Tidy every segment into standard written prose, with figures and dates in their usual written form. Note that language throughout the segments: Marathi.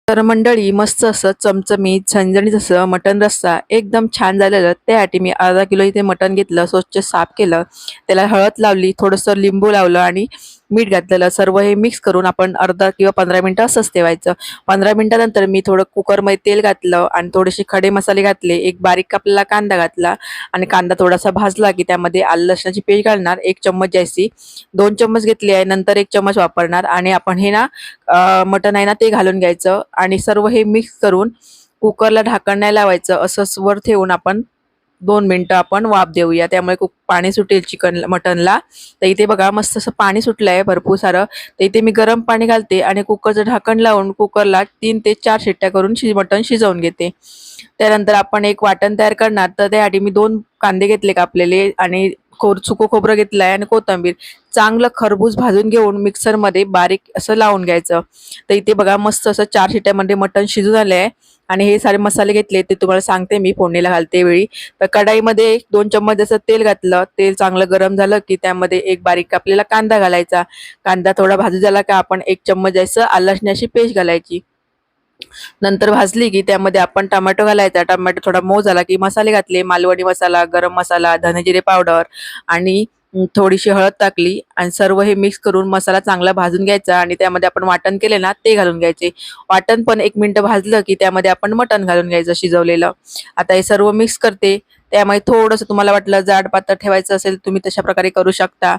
तर मंडळी मस्त असं चमचमीत झणझणीत असं मटण रस्सा एकदम छान झालेलं. त्यासाठी मी अर्धा किलो इथे मटण घेतलं, स्वच्छ साफ केलं, त्याला हळद लावली, थोडंसं लिंबू लावलं आणि मीठ घातलेलं. सर्व हे मिक्स करून आपण अर्धा किंवा 15 मिनिटं असंच ठेवायचं. 15 मिनिटानंतर मी थोडं कुकरमध्ये तेल घातलं आणि थोडेसे खडे मसाले घातले, एक बारीक कापलेला कांदा घातला आणि कांदा थोडासा भाजला की त्यामध्ये आलं लसणाची पेस्ट घालणार, 1 चम्मच जास्ती, 2 चम्मच घेतली आहे, नंतर 1 चम्मच वापरणार आणि आपण हे ना मटण आहे ना ते घालून घ्यायचं आणि सर्व हे मिक्स करून कुकरला झाकण नाही लावायचं, असंच वर ठेवून आपण 2 मिनिटं आपण वाफ देऊया. त्यामुळे पाणी सुटेल चिकन मटनला. तर इथे बघा मस्त असं पाणी सुटलंय भरपूर सारं. तर इथे मी गरम पाणी घालते आणि कुकरचं झाकण लावून कुकरला 3 ते 4 शिट्ट्या करून मटण शिजवून घेते. त्यानंतर आपण एक वाटण तयार करणार. तर त्यासाठी मी 2 कांदे घेतले कापलेले आणि सुकं खोबरं घेतलंय आणि कोथिंबीर चांगलं खरपूस भाजून घेऊन मिक्सरमध्ये बारीक असं लावून घ्यायचं. तर इथे बघा मस्त असं 4 शिट्ट्यामध्ये मटण शिजून आलंय आणि हे सारे मसाले घेतले ते तुम्हाला सांगते मी फोडणीला घालते वेळी. तर कढाईमध्ये 2 चम्मच जसं तेल घातलं. तेल चांगलं गरम झालं की त्यामध्ये एक बारीक कापलेला कांदा घालायचा. कांदा थोडा भाजू झाला का आपण 1 चम्मच जास्त आलं लसणाची पेस्ट घालायची. नंतर भाजली की त्यामध्ये आपण टोमॅटो घालायचा. टोमॅटो थोडा मऊ झाला की मसाले घातले, मालवणी मसाला, गरम मसाला, धने जिरे पावडर आणि थोडीशी हळद टाकली आणि सर्व हे मिक्स करून मसाला चांगला भाजून घ्यायचा आणि त्यामध्ये आपण वाटण केले ना ते घालून घ्यायचे. वाटण पण 1 मिनिट भाजलं की त्यामध्ये आपण मटण घालून घ्यायचं शिजवलेलं. आता हे सर्व मिक्स करते. त्यामध्ये थोडंसं तुम्हाला वाटलं जाड पातळ ठेवायचं असेल तुम्ही तशा प्रकारे करू शकता.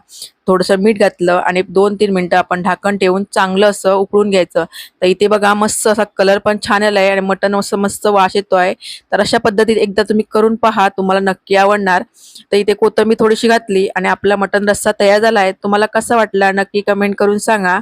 थोडंसं मीठ घातलं आणि 2-3 मिनिटं आपण झाकण ठेवून चांगलं असं उकळून घ्यायचं. तर इथे बघा मस्त असा कलर पण छान आलाय आणि मटण असं मस्त वास येतोय. तर अशा पद्धतीत एकदा तुम्ही करून पहा, तुम्हाला नक्की आवडणार. तर इथे कोथिंबीर थोडीशी घातली आणि आपला मटण रस्सा तयार झालाय. तुम्हाला कसा वाटला नक्की कमेंट करून सांगा.